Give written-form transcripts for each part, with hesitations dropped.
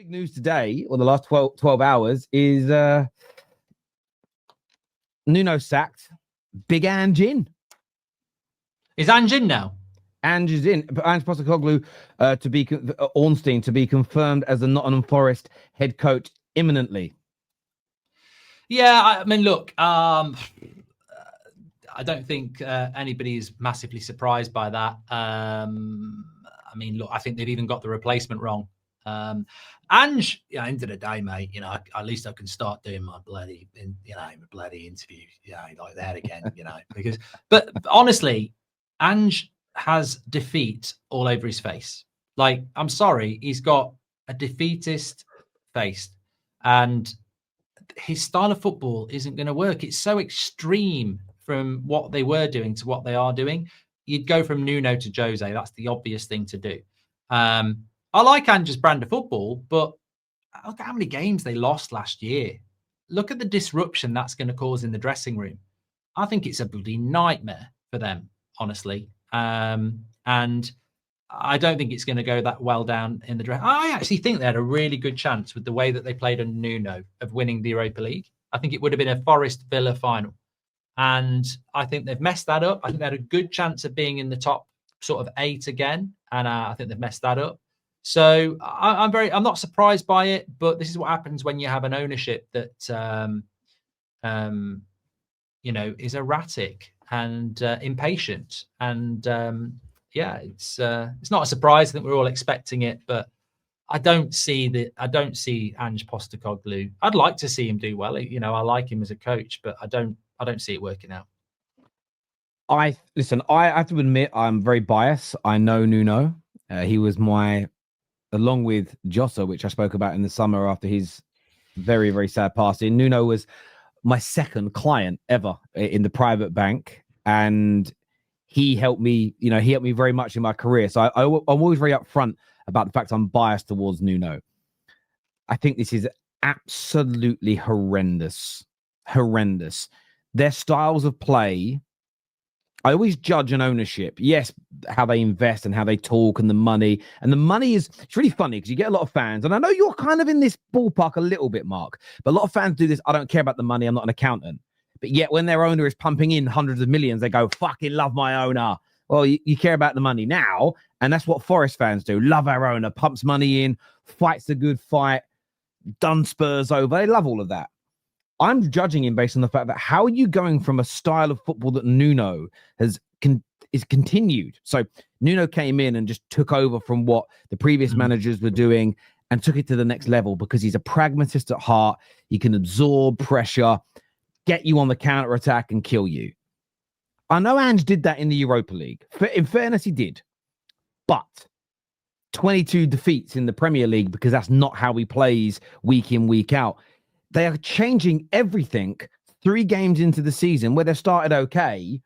Big news today, or the last 12 hours, is Nuno sacked. Big Ange in. Is Ange in now? Ange is in. Ange Postecoglou Ornstein to be confirmed as the Nottingham Forest head coach imminently. Yeah, I mean, look, I don't think anybody is massively surprised by that. I mean, look, I think they've even got the replacement wrong. Ange, end of the day, mate, at least I can start doing my bloody interview, like that again, but honestly, Ange has defeat all over his face. Like, I'm sorry, he's got a defeatist face, and his style of football isn't going to work. It's so extreme from what they were doing to what they are doing. You'd go from Nuno to Jose. That's the obvious thing to do. I like Ange's brand of football, but look at how many games they lost last year. Look at the disruption that's going to cause in the dressing room. I think it's a bloody nightmare for them, honestly. And I don't think it's going to go that well down in the draft. I actually think they had a really good chance with the way that they played on Nuno of winning the Europa League. I think it would have been a Forest Villa final. And I think they've messed that up. I think they had a good chance of being in the top sort of 8 again. And I think they've messed that up. So I'm not surprised by it, but this is what happens when you have an ownership that, is erratic and impatient. And it's not a surprise. I think we're all expecting it, but I don't see Ange Postecoglou. I'd like to see him do well. I like him as a coach, but I don't see it working out. I have to admit I'm very biased. I know Nuno. He was along with Jossa, which I spoke about in the summer after his very, very sad passing. Nuno was my second client ever in the private bank, and he helped me. He helped me very much in my career. So I'm always very upfront about the fact I'm biased towards Nuno. I think this is absolutely horrendous. Horrendous. Their styles of play. I always judge an ownership. Yes, how they invest and how they talk and the money. And the money it's really funny because you get a lot of fans. And I know you're kind of in this ballpark a little bit, Mark. But a lot of fans do this. I don't care about the money. I'm not an accountant. But yet when their owner is pumping in hundreds of millions, they go, fucking love my owner. Well, you care about the money now. And that's what Forest fans do. Love our owner, pumps money in, fights a good fight, done Spurs over. They love all of that. I'm judging him based on the fact that how are you going from a style of football that Nuno is continued? So Nuno came in and just took over from what the previous managers were doing and took it to the next level because he's a pragmatist at heart. He can absorb pressure, get you on the counter attack and kill you. I know Ange did that in the Europa League. In fairness, he did. But 22 defeats in the Premier League because that's not how he plays week in, week out. They are changing everything 3 games into the season where they started okay.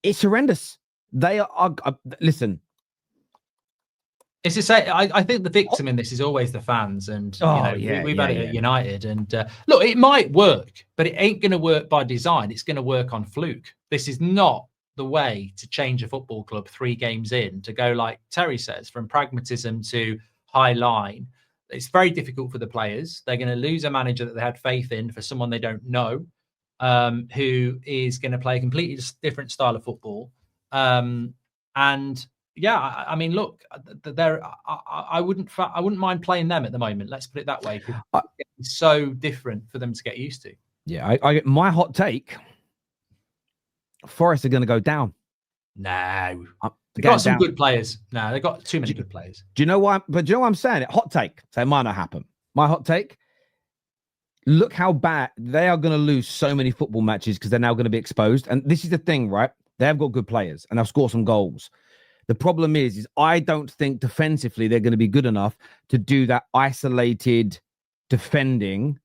It's horrendous. They are listen. It's to say, I think the victim in this is always the fans, and we've had it at United. And look, it might work, but it ain't going to work by design. It's going to work on fluke. This is not the way to change a football club 3 games in, to go like Terrace says, from pragmatism to high line. It's very difficult for the players. They're going to lose a manager that they had faith in for someone they don't know, who is going to play a completely different style of football. I mean, look, I wouldn't mind playing them at the moment. Let's put it that way. It's so different for them to get used to. Yeah, my hot take: Forest are going to go down. No. They've got some good players. No, they've got too many good players. Do you know why? But do you know what I'm saying? Hot take. So it might not happen. My hot take. Look how bad they are going to lose so many football matches because they're now going to be exposed. And this is the thing, right? They have got good players and they'll score some goals. The problem is I don't think defensively they're going to be good enough to do that isolated defending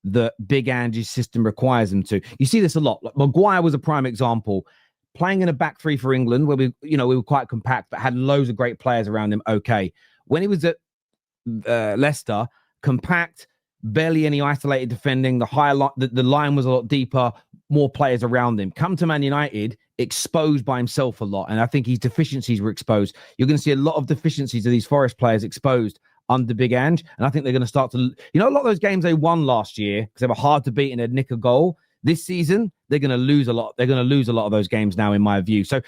that Big Ange's system requires them to. You see this a lot. Like Maguire was a prime example. Playing in a back 3 for England, where we were quite compact, but had loads of great players around him. Okay, when he was at Leicester, compact, barely any isolated defending. The line was a lot deeper, more players around him. Come to Man United, exposed by himself a lot, and I think his deficiencies were exposed. You're going to see a lot of deficiencies of these Forest players exposed. under Big Ange. And I think they're going to start to, a lot of those games they won last year because they were hard to beat and they'd nick a goal. This season, they're going to lose a lot. They're going to lose a lot of those games now, in my view. So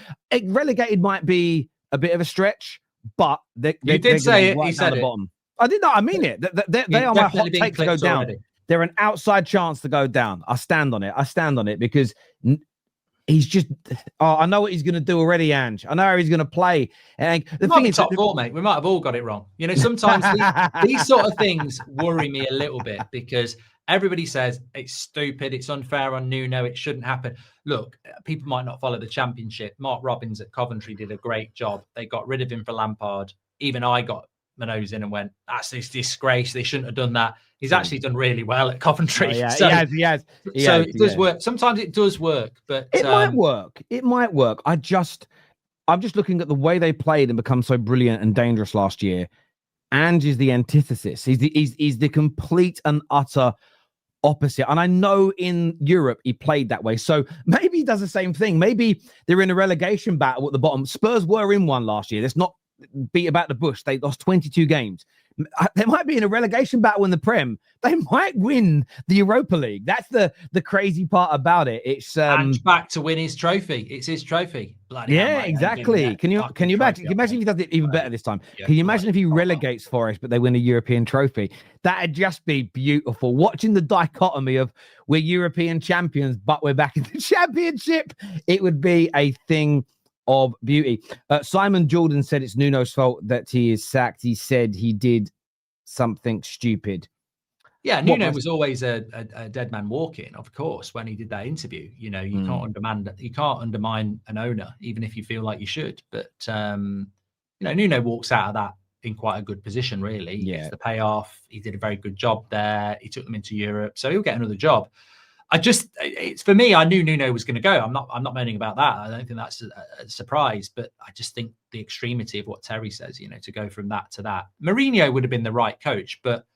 relegated might be a bit of a stretch, but you did say it. He said the it. Bottom. I did not. I mean it. They are my hot take to go down. Already. They're an outside chance to go down. I stand on it because he's just. I know what he's going to do already, Ange. I know how he's going to play. And the thing is, top four, mate. We might have all got it wrong. Sometimes these sort of things worry me a little bit because everybody says it's stupid, it's unfair on Nuno, it shouldn't happen. Look, people might not follow the Championship. Mark Robbins at Coventry did a great job. They got rid of him for Lampard. Even I got my nose in and went, that's this disgrace. They shouldn't have done that. He's actually done really well at Coventry. Oh, yeah. So, he has. It does work. Sometimes it does work, but it might work. It might work. I'm just looking at the way they played and become so brilliant and dangerous last year. Ange is the antithesis. He's the complete and utter opposite. And I know in Europe he played that way. So maybe he does the same thing. Maybe they're in a relegation battle at the bottom. Spurs were in one last year. Let's not beat about the bush. They lost 22 games. They might be in a relegation battle in the Prem. They might win the Europa League. That's the crazy part about it. It's Ange back to win his trophy. It's his trophy. Bloody hell, exactly. Can you imagine? Can you imagine if he does it even better this time? Can you imagine if he relegates Forest, but they win a European trophy? That'd just be beautiful. Watching the dichotomy of we're European champions, but we're back in the Championship. It would be a thing of beauty. Simon Jordan said it's Nuno's fault that he is sacked. He said he did something stupid. Yeah, Nuno was always a dead man walking, of course, when he did that interview. You can't undermine an owner, even if you feel like you should. But Nuno walks out of that in quite a good position, really. He gets the payoff. He did a very good job there. He took them into Europe, so he'll get another job. It's for me, I knew Nuno was going to go. I'm not moaning about that. I don't think that's a surprise, but I just think the extremity of what Terry says, to go from that to that. Mourinho would have been the right coach, but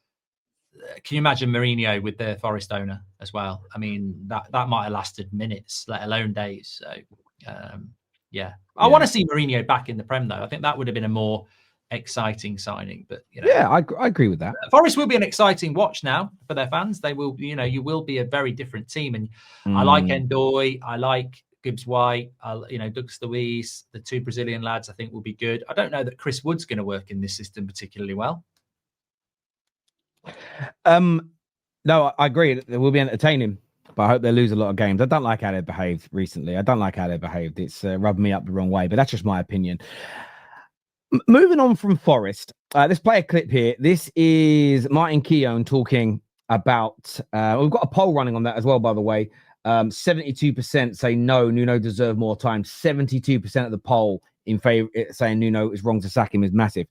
can you imagine Mourinho with the Forest owner as well? I mean, that might have lasted minutes, let alone days. So, I want to see Mourinho back in the Prem, though. I think that would have been a more exciting signing, but I agree with that. Forest will be an exciting watch now for their fans. They will, you will be a very different team, and I like Endoy, I like Gibbs White, Douglas Luiz, the two Brazilian lads. I think will be good. I don't know that Chris Wood's going to work in this system particularly well. No, I agree. It will be entertaining, but I hope they lose a lot of games. I don't like how they behaved recently. It's rubbed me up the wrong way, but that's just my opinion. Moving on from Forest, let's play a clip here. This is Martin Keown talking about, we've got a poll running on that as well, by the way. 72% say no, Nuno deserved more time. 72% of the poll in favor saying Nuno is wrong to sack him is massive.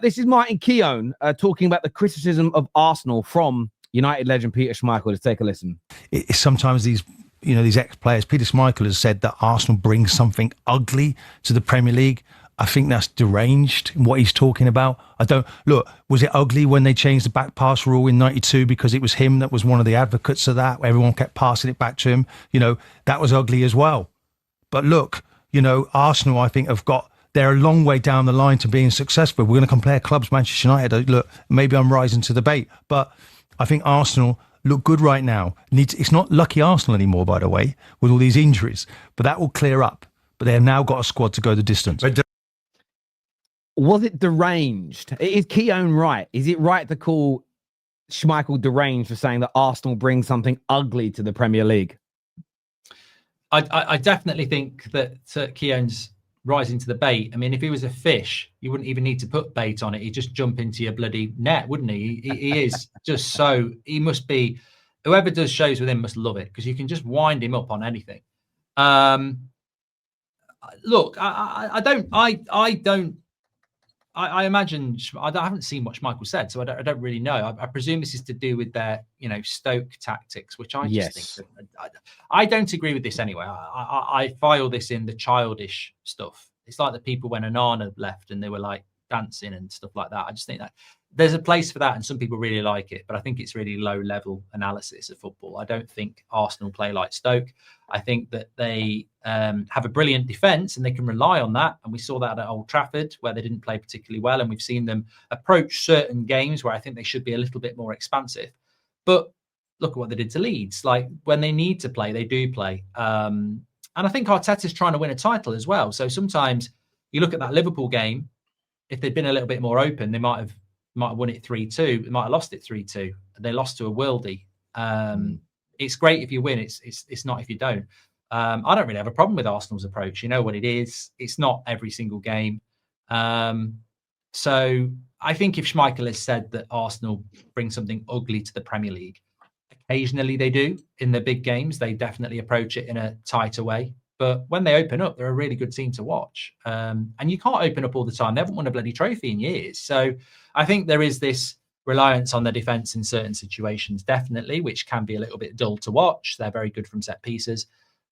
This is Martin Keown talking about the criticism of Arsenal from United legend Peter Schmeichel. Let's take a listen. It's sometimes these ex-players. Peter Schmeichel has said that Arsenal brings something ugly to the Premier League. I think that's deranged in what he's talking about. Was it ugly when they changed the back pass rule in 92 because it was him that was one of the advocates of that? Everyone kept passing it back to him. That was ugly as well. But look, Arsenal, I think, they're a long way down the line to being successful. We're going to compare clubs, Manchester United. Look, maybe I'm rising to the bait, but I think Arsenal look good right now. It's not lucky Arsenal anymore, by the way, with all these injuries, but that will clear up. But they have now got a squad to go the distance. Was it deranged? Is Keown right? Is it right to call Schmeichel deranged for saying that Arsenal brings something ugly to the Premier League? I definitely think that Keown's rising to the bait. I mean, if he was a fish, you wouldn't even need to put bait on it. He'd just jump into your bloody net, wouldn't he? He is just he must be, whoever does shows with him must love it because you can just wind him up on anything. Look, I imagine I haven't seen what Schmeichel said, so I don't really know. I presume this is to do with their, Stoke tactics, which I just think I don't agree with this anyway. I file this in the childish stuff. It's like the people when Onana left and they were like dancing and stuff like that. I just think that there's a place for that, and some people really like it, but I think it's really low level analysis of football. I don't think Arsenal play like Stoke. I think that they have a brilliant defence and they can rely on that. And we saw that at Old Trafford, where they didn't play particularly well. And we've seen them approach certain games where I think they should be a little bit more expansive. But look at what they did to Leeds. Like, when they need to play, they do play. And I think Arteta's trying to win a title as well. So sometimes you look at that Liverpool game, if they'd been a little bit more open, they might have won it 3-2. They might have lost it 3-2. They lost to a worldie. It's great if you win. It's not if you don't. I don't really have a problem with Arsenal's approach. You know what it is. It's not every single game. So I think if Schmeichel has said that Arsenal bring something ugly to the Premier League, occasionally they do. In the big games, they definitely approach it in a tighter way. But when they open up, they're a really good team to watch. And you can't open up all the time. They haven't won a bloody trophy in years. So I think there is this reliance on their defence in certain situations, definitely, which can be a little bit dull to watch. They're very good from set pieces.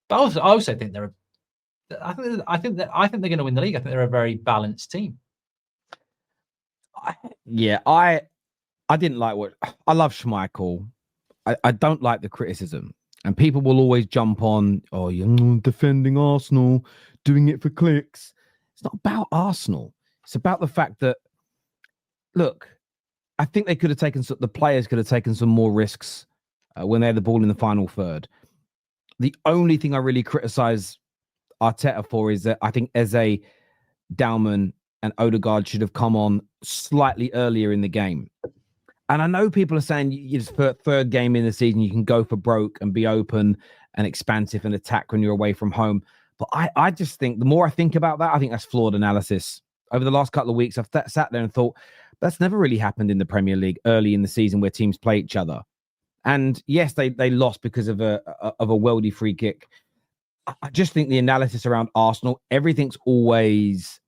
But I also think I think they're going to win the league. I think they're a very balanced team. I didn't like I love Schmeichel. I don't like the criticism. And people will always jump on, oh, you're defending Arsenal, doing it for clicks. It's not about Arsenal. It's about the fact that, look, I think the players could have taken some more risks when they had the ball in the final third. The only thing I really criticize Arteta for is that I think Eze, Dalman, and Odegaard should have come on slightly earlier in the game. And I know people are saying it's third game in the season, you can go for broke and be open and expansive and attack when you're away from home. But I just think the more I think about that, I think that's flawed analysis. Over the last couple of weeks, I've sat there and thought, that's never really happened in the Premier League early in the season where teams play each other. And yes, they lost because of a worldy free kick. I just think the analysis around Arsenal, everything's always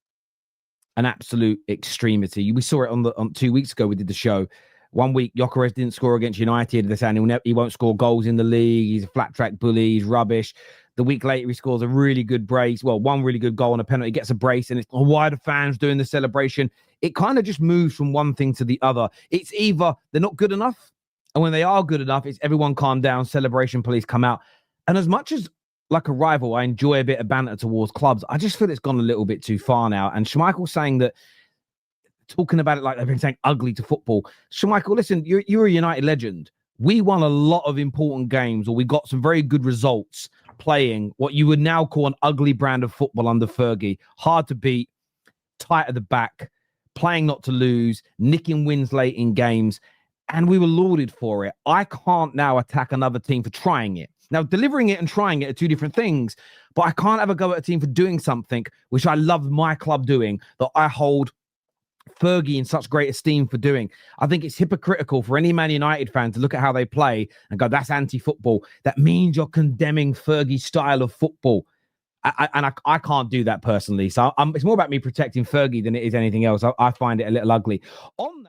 an absolute extremity. We saw it on 2 weeks ago. We did the show. 1 week, Gyökeres didn't score against United. They're saying he won't score goals in the league. He's a flat track bully. He's rubbish. The week later, he scores a really good brace. Well, one really good goal on a penalty. He gets a brace, and it's why are the fans doing the celebration? It kind of just moves from one thing to the other. It's either they're not good enough, and when they are good enough, it's everyone calm down, celebration police come out. And as much as like a rival, I enjoy a bit of banter towards clubs, I just feel it's gone a little bit too far now. And Schmeichel saying that, talking about it like they've been saying ugly to football. Schmeichel, listen, you're a United legend. We won a lot of important games, or we got some very good results playing what you would now call an ugly brand of football under Fergie. Hard to beat, tight at the back, playing not to lose, nicking wins late in games, and we were lauded for it. I can't now attack another team for trying it. Now, delivering it and trying it are two different things, but I can't have a go at a team for doing something which I love my club doing, that I hold Fergie in such great esteem for doing. I think it's hypocritical for any Man United fan to look at how they play and go, that's anti-football. That means you're condemning Fergie's style of football. I can't do that personally. So it's more about me protecting Fergie than it is anything else. I find it a little ugly. On